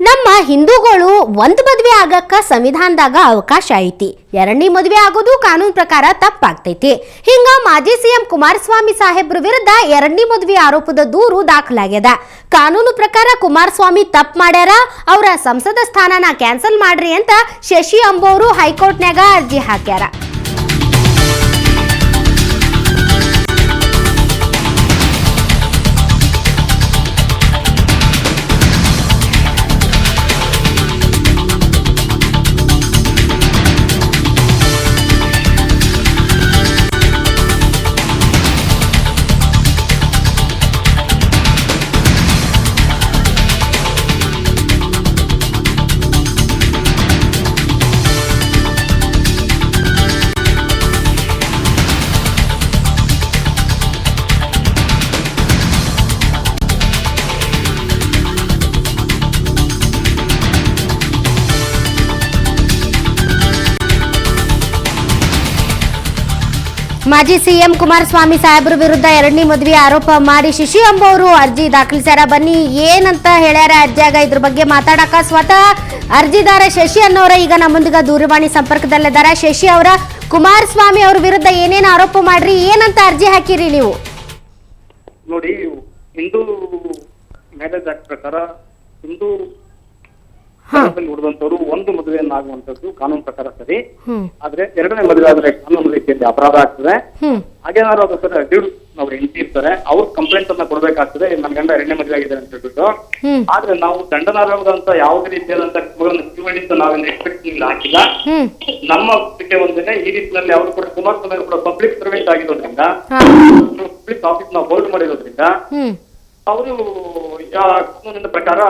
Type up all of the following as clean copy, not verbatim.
ನಮ್ಮ ಹಿಂದೂಗಳು ಒಂದು ಮದುವೆ ಆಗಕ್ಕ ಸಂವಿಧಾನದಾಗ ಅವಕಾಶ ಐತಿ. ಎರಡನೇ ಮದುವೆ ಆಗೋದು ಕಾನೂನು ಪ್ರಕಾರ ತಪ್ಪಾಗ್ತೈತಿ. ಹಿಂಗ ಮಾಜಿ ಸಿಎಂ ಕುಮಾರಸ್ವಾಮಿ ಸಾಹೇಬ್ರ ವಿರುದ್ಧ ಎರಡನೇ ಮದುವೆ ಆರೋಪದ ದೂರು ದಾಖಲಾಗ್ಯದ. ಕಾನೂನು ಪ್ರಕಾರ ಕುಮಾರಸ್ವಾಮಿ ತಪ್ಪು ಮಾಡ್ಯಾರ, ಅವರ ಸಂಸದ ಸ್ಥಾನನ ಕ್ಯಾನ್ಸಲ್ ಮಾಡ್ರಿ ಅಂತ ಶಶಿ ಅಂಬೋರು ಹೈಕೋರ್ಟ್ನ್ಯಾಗ ಅರ್ಜಿ ಹಾಕ್ಯಾರ. ಮಾಜಿ ಸಿಎಂ ಕುಮಾರಸ್ವಾಮಿ ಸಾಹೇಬ್ರ ವಿರುದ್ಧ ಎರಡನೇ ಮದುವೆ ಆರೋಪ ಮಾಡಿ ಶಶಿ ಅಂಬೋರು ಅರ್ಜಿ ದಾಖಲಿಸ್ಯಾರ. ಬನ್ನಿ ಏನಂತ ಹೇಳ್ಯಾರ ಅರ್ಜಿಯಾಗ, ಇದ್ರ ಬಗ್ಗೆ ಮಾತಾಡಕ ಸ್ವತಃ ಅರ್ಜಿದಾರ ಶಶಿ ಅನ್ನೋರ ಈಗ ನಮ್ಮೊಂದಿಗೆ ದೂರವಾಣಿ ಸಂಪರ್ಕದಲ್ಲಿದ್ದಾರ. ಶಶಿ ಅವರ, ಕುಮಾರಸ್ವಾಮಿ ಅವ್ರ ವಿರುದ್ಧ ಏನೇನು ಆರೋಪ ಮಾಡ್ರಿ, ಏನಂತ ಅರ್ಜಿ ಹಾಕಿರಿ ನೀವು? ನೋಡಿ, ಹಿಂದೂ ಮ್ಯಾರೇಜ್ ಆಕ್ಟ್ ಪ್ರಕಾರ ಹಿಂದೂ ಉಳಿದಂತವ್ರು ಒಂದು ಮದುವೆಯನ್ನಾಗುವಂತದ್ದು ಕಾನೂನು ಪ್ರಕಾರ ಸರಿ. ಆದ್ರೆ ಎರಡನೇ ಮದುವೆ ಆದ್ರೆ ಕಾನೂನು ರೀತಿಯಲ್ಲಿ ಅಪರಾಧ ಆಗ್ತದೆ. ಹಾಗೇನಾದ್ರು ಅದು ಸರ್ ನಾವು ಹೆಂಡತಿ ಇರ್ತಾರೆ, ಅವ್ರ ಕಂಪ್ಲೇಂಟ್ ಅನ್ನ ಕೊಡ್ಬೇಕಾಗ್ತದೆ, ನನ್ನ ಗಂಡ ಎರಡನೇ ಮದುವೆ ಆಗಿದೆ ಅಂತ ಹೇಳ್ಬಿಟ್ಟು. ಆದ್ರೆ ನಾವು ದಂಡನಾರ್ಹವಾದಂತ ಯಾವುದೇ ರೀತಿಯಾದಂತ ನಾವೇನು ಎಕ್ಸ್ಪೆಕ್ಟ್ ಹಾಕಿಲ್ಲ. ನಮ್ಮ ಒಪ್ಪಿಗೆ ಒಂದಿನ ಈ ರೀತಿಯಲ್ಲಿ ಅವರು ಕೂಡ ಕುಮಾರಸ್ವಾಮಿ ಕೂಡ ಪಬ್ಲಿಕ್ ಸರ್ವೆಂಟ್ ಆಗಿರೋದ್ರಿಂದ, ಪಬ್ಲಿಕ್ ಆಫೀಸ್ ನಾವು ಹೋಲ್ಡ್ ಮಾಡಿರೋದ್ರಿಂದ ಅವರು ಕಾನೂನಿನ ಪ್ರಕಾರ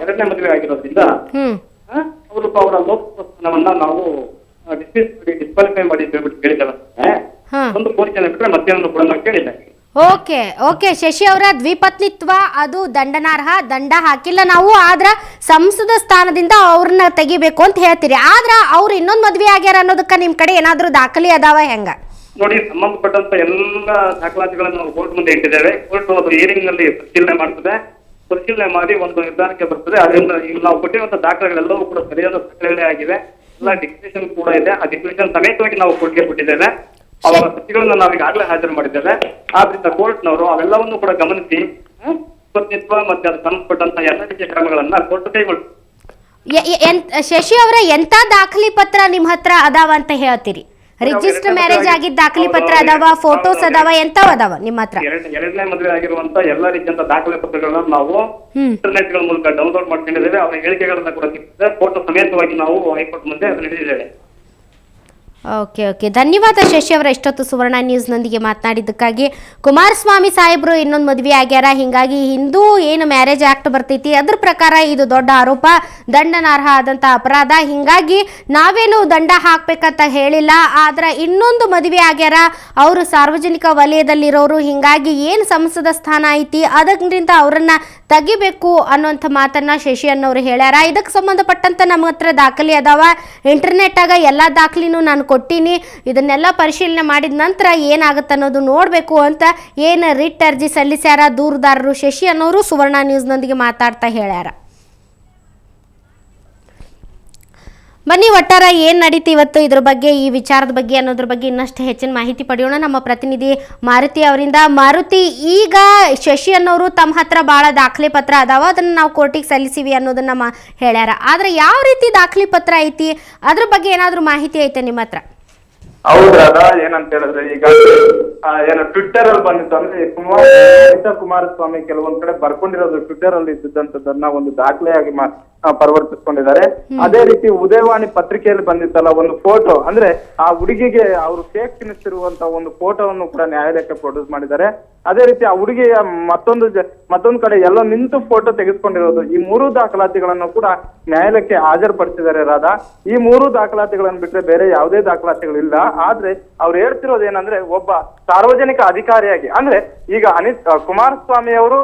ಎರಡನೇ ಮದುವೆ ಆಗಿರೋದ್ರಿಂದ ಅವರು ಅವರ ಲೋಕಸ್ಥಾನವನ್ನ ನಾವು ಡಿಸ್ಕ್ವಾಲಿಫೈ ಮಾಡಿ ಕೇಳಿದ್ದೇವೆ. ಒಂದು ಕೋರಿಕೆ ಬಿಟ್ಟರೆ ಮತ್ತೇನನ್ನು ಕೂಡ ನಾವು ಕೇಳಿದ್ದೇವೆ. ಓಕೆ ಶಶಿ ಅವರ, ದ್ವಿಪತ್ನಿತ್ವ ಅದು ದಂಡನಾರ್ಹ, ದಂಡ ಹಾಕಿಲ್ಲ ನಾವು. ಆದ್ರ ಸಂಸದ ಸ್ಥಾನದಿಂದ ಅವ್ರನ್ನ ತೆಗಿಬೇಕು ಅಂತ ಹೇಳ್ತೀರಿ. ಆದ್ರ ಅವ್ರು ಇನ್ನೊಂದ್ ಮದ್ವೆ ಆಗ್ಯಾರ ಅನ್ನೋದಕ್ಕ ನಿಮ್ ಕಡೆ ಏನಾದ್ರು ದಾಖಲೆ ಅದಾವ ಹೆಂಗ? ನೋಡಿ, ಸಂಬಂಧಪಟ್ಟಂತ ಎಲ್ಲ ದಾಖಲಾತಿಗಳನ್ನು ನಾವು ಕೋರ್ಟ್ ಮುಂದೆ ಇಟ್ಟಿದ್ದೇವೆ. ಕೋರ್ಟ್ ಅದು ಹಿಯರಿಂಗ್ ನಲ್ಲಿ ಪರಿಶೀಲನೆ ಮಾಡ್ತದೆ. ಪರಿಶೀಲನೆ ಮಾಡಿ ಒಂದು ನಿರ್ಧಾರಕ್ಕೆ ಬರ್ತದೆ. ಅದರಿಂದ ಈಗ ನಾವು ಕೊಟ್ಟಿರುವಂತಹ ದಾಖಲೆಗಳೆಲ್ಲವೂ ಕೂಡ ಸರಿಯಾದ ದಾಖಲೆಗಳೇ ಆಗಿವೆ. ಎಲ್ಲ ಡಿಕ್ಲೇಷನ್ ಕೂಡ ಇದೆ. ಆ ಡಿಕ್ಲೇಷನ್ ಸಮೇತವಾಗಿ ನಾವು ಕೋರ್ಟ್ಗೆ ಕೊಟ್ಟಿದ್ದೇವೆ. ಅವರ ಸಚಿಗಳನ್ನ ನಾವೀಗಾಗಲೇ ಹಾಜರು ಮಾಡಿದ್ದೇವೆ. ಆದ್ರಿಂದ ಕೋರ್ಟ್ನವರು ಅವೆಲ್ಲವನ್ನು ಕೂಡ ಗಮನಿಸಿ ಪತ್ನಿತ್ವ ಮತ್ತೆ ಅದಕ್ಕೆ ಸಂಬಂಧಪಟ್ಟಂತ ಎಲ್ಲ ರೀತಿಯ ಕ್ರಮಗಳನ್ನ ಕೋರ್ಟ್ ಕೈಗೊಳ್ಳುತ್ತೆ. ಶಶಿ ಅವರ, ಎಂತ ದಾಖಲಿ ಪತ್ರ ನಿಮ್ ಹತ್ರ ಅದಾವ ಅಂತ ಹೇಳ್ತೀರಿ? ರಿಜಿಸ್ಟರ್ ಮ್ಯಾರೇಜ್ ಆಗಿದ್ದ ದಾಖಲಿ ಪತ್ರ ಅದಾವ, ಫೋಟೋಸ್ ಅದಾವ, ಎಂತಾವ ಅದಾವ ನಿಮ್ಮ ಹತ್ರ? ಎರಡನೇ ಮದುವೆ ಆಗಿರುವಂತ ಎಲ್ಲಾ ರೀತಿಯಂತ ದಾಖಲೆ ಪತ್ರಗಳನ್ನ ನಾವು ಇಂಟರ್ನೆಟ್ ಗಳ ಮೂಲಕ ಡೌನ್ಲೋಡ್ ಮಾಡ್ಕೊಂಡಿದ್ದೇವೆ. ಅವರ ಹೇಳಿಕೆಗಳನ್ನ ಕೂಡ ಸಿಗ್ತದೆ. ಫೋಟೋ ಸಮೇತವಾಗಿ ನಾವು ಹೈಕೋರ್ಟ್ ಮುಂದೆ ನಡೆದಿದ್ದೇವೆ. ಓಕೆ ಧನ್ಯವಾದ ಶಶಿ ಅವರ, ಇಷ್ಟೊತ್ತು ಸುವರ್ಣ ನ್ಯೂಸ್ನೊಂದಿಗೆ ಮಾತನಾಡಿದ್ದಕ್ಕಾಗಿ. ಕುಮಾರಸ್ವಾಮಿ ಸಾಹೇಬ್ರು ಇನ್ನೊಂದು ಮದುವೆ ಆಗ್ಯಾರ, ಹಿಂಗಾಗಿ ಹಿಂದೂ ಏನು ಮ್ಯಾರೇಜ್ ಆಕ್ಟ್ ಬರ್ತೈತಿ ಅದ್ರ ಪ್ರಕಾರ ಇದು ದೊಡ್ಡ ಆರೋಪ, ದಂಡನಾರ್ಹ ಆದಂಥ ಅಪರಾಧ. ಹಿಂಗಾಗಿ ನಾವೇನು ದಂಡ ಹಾಕ್ಬೇಕಂತ ಹೇಳಿಲ್ಲ. ಆದ್ರೆ ಇನ್ನೊಂದು ಮದುವೆ ಆಗ್ಯಾರ, ಅವರು ಸಾರ್ವಜನಿಕ ವಲಯದಲ್ಲಿರೋರು, ಹಿಂಗಾಗಿ ಏನು ಸಂಸದ ಸ್ಥಾನ ಐತಿ ಅದರಿಂದ ಅವರನ್ನ ತೆಗಿಬೇಕು ಅನ್ನೋಂಥ ಮಾತನ್ನ ಶಶಿ ಅನ್ನೋರು ಹೇಳ್ಯಾರ. ಇದಕ್ಕೆ ಸಂಬಂಧಪಟ್ಟಂತ ನಮ್ಮ ಹತ್ರ ದಾಖಲೆ ಅದಾವ. ಇಂಟರ್ನೆಟ್ಟಾಗ ಎಲ್ಲ ದಾಖಲೆನೂ ನಾನು ಕೊಟ್ಟಿನಿ. ಇದನ್ನೆಲ್ಲ ಪರಿಶೀಲನೆ ಮಾಡಿದ ನಂತರ ಏನಾಗುತ್ತೆ ಅನ್ನೋದು ನೋಡಬೇಕು ಅಂತ ಏನು ರಿಟ್ ಅರ್ಜಿ ಸಲ್ಲಿಸ್ಯಾರ ದೂರುದಾರರು ಶಶಿ ಅನ್ನೋರು ಸುವರ್ಣ ನ್ಯೂಸ್ನೊಂದಿಗೆ ಮಾತಾಡ್ತಾ ಹೇಳ್ಯಾರ. ಬನ್ನಿ, ಒಟ್ಟಾರ ಏನು ನಡೀತಿ ಇವತ್ತು ಇದ್ರ ಬಗ್ಗೆ, ಈ ವಿಚಾರದ ಬಗ್ಗೆ ಅನ್ನೋದ್ರ ಬಗ್ಗೆ ಇನ್ನಷ್ಟು ಹೆಚ್ಚಿನ ಮಾಹಿತಿ ಪಡೆಯೋಣ ನಮ್ಮ ಪ್ರತಿನಿಧಿ ಮಾರುತಿ ಅವರಿಂದ. ಮಾರುತಿ, ಈಗ ಶಶಿ ಅನ್ನೋರು ತಮ್ಮ ಹತ್ರ ಭಾಳ ದಾಖಲೆ ಪತ್ರ ಅದಾವ, ಅದನ್ನು ನಾವು ಕೋರ್ಟಿಗೆ ಸಲ್ಲಿಸಿವಿ ಅನ್ನೋದನ್ನ ಹೇಳ್ಯಾರ. ಆದ್ರೆ ಯಾವ ರೀತಿ ದಾಖಲೆ ಪತ್ರ ಐತಿ ಅದ್ರ ಬಗ್ಗೆ ಏನಾದರೂ ಮಾಹಿತಿ ಐತೆ ನಿಮ್ಮ ಹತ್ರ? ಹೌದ್ರಾದ, ಏನಂತ ಹೇಳಿದ್ರೆ ಈಗ ಏನು ಟ್ವಿಟ್ಟರ್ ಅಲ್ಲಿ ಬಂದಿತ್ತು ಅಂದ್ರೆ ಕುಮಾರಸ್ವಾಮಿ ಕೆಲವೊಂದ್ ಕಡೆ ಬರ್ಕೊಂಡಿರೋದು ಟ್ವಿಟ್ಟರ್ ಅಲ್ಲಿ ಇದ್ದಂತದನ್ನ ಒಂದು ದಾಖಲೆಯಾಗಿ ಪರಿವರ್ತಿಸ್ಕೊಂಡಿದ್ದಾರೆ. ಅದೇ ರೀತಿ ಉದಯವಾಣಿ ಪತ್ರಿಕೆಯಲ್ಲಿ ಬಂದಿತ್ತಲ್ಲ ಒಂದು ಫೋಟೋ, ಅಂದ್ರೆ ಆ ಹುಡುಗಿಗೆ ಅವರು ಫೇಕ್ ತಿನ್ನಿಸಿರುವಂತ ಒಂದು ಫೋಟೋವನ್ನು ಕೂಡ ನ್ಯಾಯಾಲಯಕ್ಕೆ ಪ್ರೊಡ್ಯೂಸ್ ಮಾಡಿದ್ದಾರೆ. ಅದೇ ರೀತಿ ಆ ಹುಡುಗಿಯ ಮತ್ತೊಂದು ಕಡೆ ಎಲ್ಲೋ ನಿಂತು ಫೋಟೋ ತೆಗೆದುಕೊಂಡಿರೋದು, ಈ ಮೂರು ದಾಖಲಾತಿಗಳನ್ನು ಕೂಡ ನ್ಯಾಯಾಲಯಕ್ಕೆ ಹಾಜರುಪಡಿಸಿದ್ದಾರೆ. ರಾಧಾ, ಈ ಮೂರು ದಾಖಲಾತಿಗಳನ್ನು ಬಿಟ್ರೆ ಬೇರೆ ಯಾವುದೇ ದಾಖಲಾತಿಗಳಿಲ್ಲ. ಆದ್ರೆ ಅವ್ರು ಹೇಳ್ತಿರೋದು ಏನಂದ್ರೆ, ಒಬ್ಬ ಸಾರ್ವಜನಿಕ ಅಧಿಕಾರಿಯಾಗಿ, ಅಂದ್ರೆ ಈಗ ಕುಮಾರಸ್ವಾಮಿ ಅವರು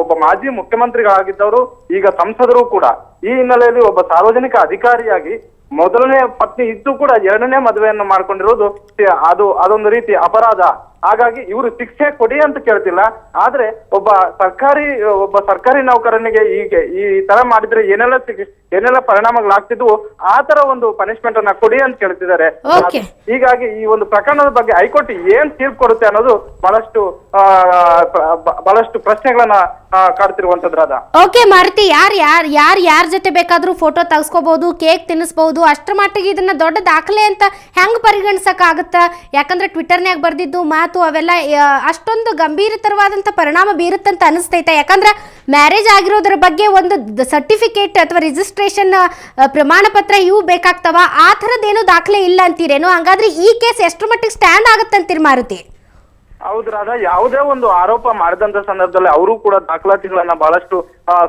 ಒಬ್ಬ ಮಾಜಿ ಮುಖ್ಯಮಂತ್ರಿಗಳಾಗಿದ್ದವರು, ಈಗ ಸಂಸದರು ಕೂಡ. ಈ ಹಿನ್ನೆಲೆಯಲ್ಲಿ ಒಬ್ಬ ಸಾರ್ವಜನಿಕ ಅಧಿಕಾರಿಯಾಗಿ ಮೊದಲನೇ ಪತ್ನಿ ಇದ್ದು ಕೂಡ ಎರಡನೇ ಮದುವೆಯನ್ನು ಮಾಡ್ಕೊಂಡಿರೋದು ಅದೊಂದು ರೀತಿ ಅಪರಾಧ. ಹಾಗಾಗಿ ಇವರು ಶಿಕ್ಷೆ ಕೊಡಿ ಅಂತ ಕೇಳ್ತಿಲ್ಲ. ಆದ್ರೆ ಒಬ್ಬ ಸರ್ಕಾರಿ ನೌಕರನಿಗೆ ಈ ತರ ಮಾಡಿದ್ರೆ ಏನೆಲ್ಲ ಪರಿಣಾಮಗಳಾಗ್ತಿದ್ವು ಆ ತರ ಒಂದು ಪನಿಷ್ಮೆಂಟ್ ಅನ್ನ ಕೊಡಿ ಅಂತ ಕೇಳ್ತಿದ್ದಾರೆ. ಹೀಗಾಗಿ ಈ ಒಂದು ಪ್ರಕರಣದ ಬಗ್ಗೆ ಹೈಕೋರ್ಟ್ ಏನ್ ತೀರ್ಪು ಕೊಡುತ್ತೆ ಅನ್ನೋದು ಬಹಳಷ್ಟು ಪ್ರಶ್ನೆಗಳನ್ನ ಕಾಡ್ತಿರುವಂತದ್ರಾದ. ಓಕೆ ಮಾರುತಿ, ಯಾರ ಜೊತೆ ಬೇಕಾದ್ರೂ ಫೋಟೋ ತೆಗೆಸ್ಕೋಬಹುದು, ಕೇಕ್ ತಿನ್ನಿಸಬಹುದು, ಅಷ್ಟರ ಮಟ್ಟಿಗೆ ಇದನ್ನ ದೊಡ್ಡ ದಾಖಲೆ ಅಂತ ಹೆಂಗ್ ಪರಿಗಣಿಸಕ್ ಆಗುತ್ತ? ಯಾಕಂದ್ರೆ ಟ್ವಿಟರ್ನ್ಯಾಗ ಬರ್ದಿದ್ದು ಮಾತು ಅವೆಲ್ಲ ಅಷ್ಟೊಂದು ಗಂಭೀರತರವಾದಂತ ಪರಿಣಾಮ ಬೀರುತ್ತಂತ ಅನಿಸ್ತೈತೆ. ಯಾಕಂದ್ರೆ ಮ್ಯಾರೇಜ್ ಆಗಿರೋದ್ರ ಬಗ್ಗೆ ಒಂದು ಸರ್ಟಿಫಿಕೇಟ್ ಅಥವಾ ರಿಜಿಸ್ಟ್ರೇಷನ್ ಪ್ರಮಾಣ ಪತ್ರ ಇವು ಬೇಕಾಗ್ತಾವ, ಆ ಥರದ್ದೇನು ದಾಖಲೆ ಇಲ್ಲ ಅಂತೀರೇನು? ಹಂಗಾದ್ರೆ ಈ ಕೇಸ್ ಎಷ್ಟರ ಮಟ್ಟಿಗೆ ಸ್ಟ್ಯಾಂಡ್ ಆಗತ್ತಂತೀರಿ ಮಾರುತಿ? ಹೌದ್ರಾದ, ಯಾವುದೇ ಒಂದು ಆರೋಪ ಮಾಡಿದಂತ ಸಂದರ್ಭದಲ್ಲಿ ಅವರು ಕೂಡ ದಾಖಲಾತಿಗಳನ್ನ ಬಹಳಷ್ಟು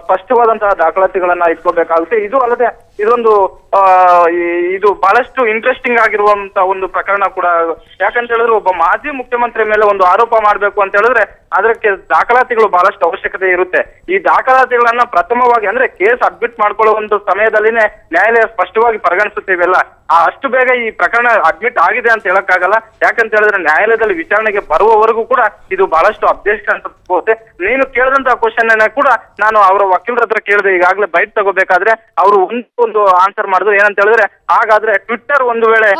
ಸ್ಪಷ್ಟವಾದಂತಹ ದಾಖಲಾತಿಗಳನ್ನ ಇಟ್ಕೋಬೇಕಾಗುತ್ತೆ. ಇದು ಅಲ್ಲದೆ ಇದು ಬಹಳಷ್ಟು ಇಂಟ್ರೆಸ್ಟಿಂಗ್ ಆಗಿರುವಂತ ಒಂದು ಪ್ರಕರಣ ಕೂಡ. ಯಾಕಂತ ಹೇಳಿದ್ರೆ ಒಬ್ಬ ಮಾಜಿ ಮುಖ್ಯಮಂತ್ರಿ ಮೇಲೆ ಒಂದು ಆರೋಪ ಮಾಡ್ಬೇಕು ಅಂತ ಹೇಳಿದ್ರೆ ಅದಕ್ಕೆ ದಾಖಲಾತಿಗಳು ಬಹಳಷ್ಟು ಅವಶ್ಯಕತೆ ಇರುತ್ತೆ. ಈ ದಾಖಲಾತಿಗಳನ್ನ ಪ್ರಥಮವಾಗಿ ಅಂದ್ರೆ ಕೇಸ್ ಅಡ್ಮಿಟ್ ಮಾಡ್ಕೊಳ್ಳೋ ಒಂದು ಸಮಯದಲ್ಲಿನೇ ನ್ಯಾಯಾಲಯ ಸ್ಪಷ್ಟವಾಗಿ ಪರಿಗಣಿಸುತ್ತೇವೆಲ್ಲ. ಅಷ್ಟು ಬೇಗ ಈ ಪ್ರಕರಣ ಅಡ್ಮಿಟ್ ಆಗಿದೆ ಅಂತ ಹೇಳಕ್ಕಾಗಲ್ಲ. ಯಾಕಂತ ಹೇಳಿದ್ರೆ ನ್ಯಾಯಾಲಯದಲ್ಲಿ ವಿಚಾರಣೆಗೆ ಬರುವವರೆಗೂ ಕೂಡ ಇದು ಬಹಳಷ್ಟು ಅಪ್ಡೇಟ್ ಅಂತ ಹೋಗುತ್ತೆ. ನೀನು ಕೇಳಿದಂತಹ ಕ್ವಶನ್ ಕೂಡ ನಾನು ಅವರ ವಕೀಲರ ಹತ್ರ ಕೇಳಿದೆ. ಈಗಾಗಲೇ ಬೈಟ್ ತಗೋಬೇಕಾದ್ರೆ ಅವರು ಒಂದು ಆನ್ಸರ್ ಮಾಡಿದ್ರು. ಏನಂತ ಹೇಳಿದ್ರೆ, ಹಾಗಾದ್ರೆ ಟ್ವಿಟ್ಟರ್ ಒಂದು ವೇಳೆ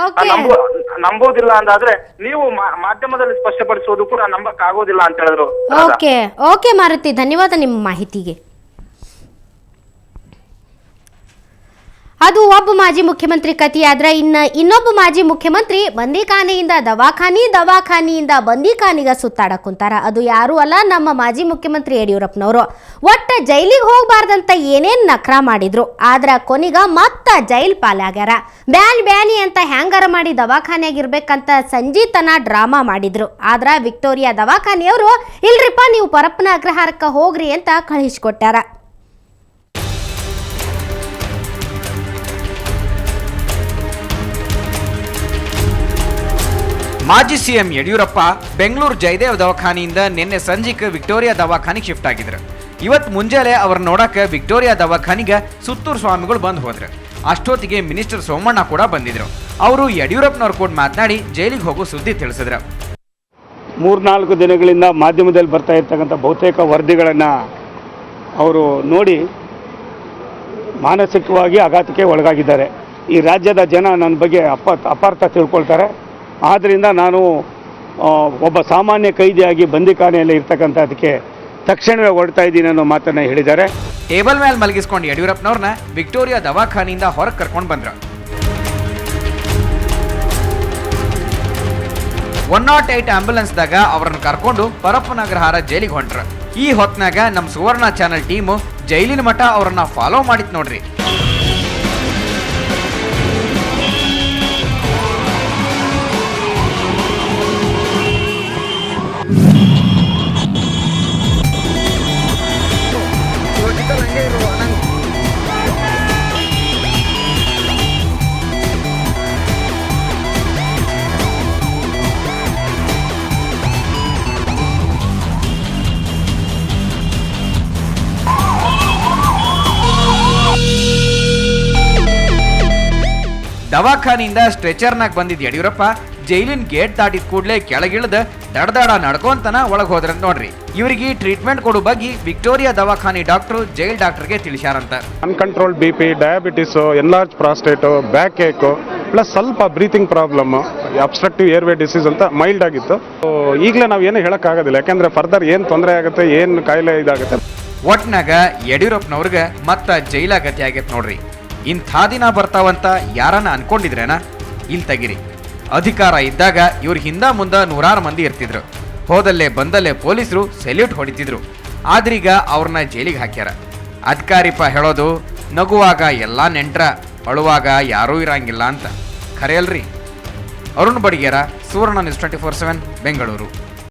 ನಂಬೋದಿಲ್ಲ ಅಂತಾದ್ರೆ ನೀವು ಮಾಧ್ಯಮದಲ್ಲಿ ಸ್ಪಷ್ಟಪಡಿಸೋದು ಕೂಡ ನಂಬಕ್ ಆಗೋದಿಲ್ಲ ಅಂತ ಹೇಳಿದ್ರು. ಓಕೆ ಮಾರುತಿ, ಧನ್ಯವಾದ ನಿಮ್ಮ ಮಾಹಿತಿಗೆ. ಅದು ಒಬ್ಬ ಮಾಜಿ ಮುಖ್ಯಮಂತ್ರಿ ಕಥೆಯಾದ್ರೆ ಇನ್ನೊಬ್ಬ ಮಾಜಿ ಮುಖ್ಯಮಂತ್ರಿ ಬಂದಿಖಾನೆಯಿಂದ ದವಾಖಾನಿಯಿಂದ ಬಂದಿಖಾನಿಗೆ ಸುತ್ತಾಡಕ್ ಕುಂತಾರ. ಅದು ಯಾರು ಅಲ್ಲ, ನಮ್ಮ ಮಾಜಿ ಮುಖ್ಯಮಂತ್ರಿ ಯಡಿಯೂರಪ್ಪನವರು. ಒಟ್ಟ ಜೈಲಿಗೆ ಹೋಗ್ಬಾರ್ದಂತ ಏನೇನ್ ನಕ್ರ ಮಾಡಿದ್ರು, ಆದ್ರ ಕೊನೆಗ ಮತ್ತ ಜೈಲ್ ಪಾಲಾಗ್ಯಾರ. ಬ್ಯಾನಿ ಅಂತ ಹ್ಯಾಂಗಾರ ಮಾಡಿ ದವಾಖಾನೆಯಾಗಿರ್ಬೇಕಂತ ಸಂಜೀತನ ಡ್ರಾಮಾ ಮಾಡಿದ್ರು. ಆದ್ರ ವಿಕ್ಟೋರಿಯಾ ದವಾಖಾನೆಯವರು ಇಲ್ರಿಪ್ಪ, ನೀವು ಪರಪ್ಪನ ಅಗ್ರಹಾರಕ್ಕೆ ಹೋಗ್ರಿ ಅಂತ ಕಳಿಸ್ಕೊಟ್ಟಾರ. ಮಾಜಿ ಸಿಎಂ ಯಡಿಯೂರಪ್ಪ ಬೆಂಗಳೂರು ಜಯದೇವ್ ದವಾಖಾನೆಯಿಂದ ನಿನ್ನೆ ಸಂಜೆಗೆ ವಿಕ್ಟೋರಿಯಾ ದವಾಖಾನೆಗೆ ಶಿಫ್ಟ್ ಆಗಿದ್ರು. ಇವತ್ತು ಮುಂಜಾನೆ ಅವ್ರ ನೋಡಕ್ಕೆ ವಿಕ್ಟೋರಿಯಾ ದವಾಖಾನೆಗೆ ಸುತ್ತೂರು ಸ್ವಾಮಿಗಳು ಬಂದು ಹೋದ್ರು. ಅಷ್ಟೊತ್ತಿಗೆ ಮಿನಿಸ್ಟರ್ ಸೋಮಣ್ಣ ಕೂಡ ಬಂದಿದ್ರು. ಅವರು ಯಡಿಯೂರಪ್ಪನವ್ರ ಕೂಡ ಮಾತನಾಡಿ ಜೈಲಿಗೆ ಹೋಗೋ ಸುದ್ದಿ ತಿಳಿಸಿದ್ರು. 3-4 ದಿನಗಳಿಂದ ಮಾಧ್ಯಮದಲ್ಲಿ ಬರ್ತಾ ಇರ್ತಕ್ಕಂಥ ಬಹುತೇಕ ವರದಿಗಳನ್ನು ಅವರು ನೋಡಿ ಮಾನಸಿಕವಾಗಿ ಆಘಾತಕ್ಕೆ ಒಳಗಾಗಿದ್ದಾರೆ. ಈ ರಾಜ್ಯದ ಜನ ನನ್ನ ಬಗ್ಗೆ ಅಪಾರ್ಥ ತಿಳ್ಕೊಳ್ತಾರೆ. ಆದ್ದರಿಂದ ನಾನು ಒಬ್ಬ ಸಾಮಾನ್ಯ ಕೈದಿಯಾಗಿ ಬಂದಿಖಾನೆಯಲ್ಲಿ ಇರ್ತಕ್ಕಂಥದಕ್ಕೆ ತಕ್ಷಣವೇ ಹೊರಡ್ತಾ ಇದ್ದೀನಿ ಅನ್ನೋ ಮಾತನ್ನ ಹೇಳಿದ್ದಾರೆ. ಟೇಬಲ್ ಮೇಲೆ ಮಲಗಿಸ್ಕೊಂಡು ಯಡಿಯೂರಪ್ಪನವ್ರನ್ನ ವಿಕ್ಟೋರಿಯಾ ದವಾಖಾನೆಯಿಂದ ಹೊರಗೆ ಕರ್ಕೊಂಡು ಬಂದ್ರು. 108 ಆಂಬ್ಯುಲೆನ್ಸ್ದಾಗ ಅವ್ರನ್ನ ಕರ್ಕೊಂಡು ಪರಪ್ಪನಗ್ರಹಾರ ಜೈಲಿಗೆ ಹೊಂಟ್ರ. ಈ ಹೊತ್ನಾಗ ನಮ್ಮ ಸುವರ್ಣ ಚಾನೆಲ್ ಟೀಮು ಜೈಲಿನ ಮಠ ಅವ್ರನ್ನ ಫಾಲೋ ಮಾಡಿತ್ ನೋಡ್ರಿ. ದವಾಖಾನೆಯಿಂದ ಸ್ಟ್ರೆಚರ್ನಾಗ ಬಂದಿದ್ದ ಯಡಿಯೂರಪ್ಪ ಜೈಲಿನ ಗೇಟ್ ದಾಟಿದ ಕೂಡಲೇ ಕೆಳಗಿಳಿದ ದಡದಾಡ ನಡ್ಕೊಂತನ ಒಳಗೆ ಹೋದ್ರಂತ ನೋಡ್ರಿ. ಇವರಿಗೆ ಟ್ರೀಟ್ಮೆಂಟ್ ಕೊಡೋ ಬಗ್ಗೆ ವಿಕ್ಟೋರಿಯಾ ದವಾಖಾನೆ ಡಾಕ್ಟರ್ ಜೈಲ್ ಡಾಕ್ಟರ್ಗೆ ತಿಳಿಸ್ಯಾರಂತ. Uncontrolled BP, diabetes, enlarge prostate, back ache, plus ಸ್ವಲ್ಪ breathing problem, obstructive airway disease ಅಂತ ಮೈಲ್ಡ್ ಆಗಿತ್ತು. ಈಗಲೇ ನಾವು ಏನು ಹೇಳಕ್ಕಾಗೋದಿಲ್ಲ, ಯಾಕಂದ್ರೆ ಫರ್ದರ್ ಏನು ತೊಂದರೆ ಆಗುತ್ತೆ, ಏನು ಕಾಯಿಲೆ ಇದಾಗುತ್ತೆ. ಒಟ್ನಾಗ ಯಡಿಯೂರಪ್ಪನವ್ರಿಗೆ ಮತ್ತ ಜೈಲಾಗತಿ ಆಗೈತೆ ನೋಡ್ರಿ. ಇಂಥ ದಿನ ಬರ್ತಾವಂತ ಯಾರನ್ನ ಅನ್ಕೊಂಡಿದ್ರೇನ? ಇಲ್ಲಿ ತೆಗಿರಿ. ಅಧಿಕಾರ ಇದ್ದಾಗ ಇವ್ರ ಹಿಂದ ಮುಂದ 100 ಮಂದಿ ಇರ್ತಿದ್ರು. ಹೋದಲ್ಲೇ ಬಂದಲ್ಲೇ ಪೊಲೀಸರು ಸೆಲ್ಯೂಟ್ ಹೊಡಿತಿದ್ರು. ಆದ್ರೀಗ ಅವ್ರನ್ನ ಜೈಲಿಗೆ ಹಾಕ್ಯಾರ. ಅಧಿಕಾರಿಪ ಹೇಳೋದು ನಗುವಾಗ ಎಲ್ಲ ನೆಂಟ್ರ, ಅಳುವಾಗ ಯಾರೂ ಇರಂಗಿಲ್ಲ ಅಂತ. ಖರೆ ಅಲ್ರಿ? ಅರುಣ್ ಬಡಿಗೇರ, ಸುವರ್ಣ ನ್ಯೂಸ್ 24/7 ಬೆಂಗಳೂರು.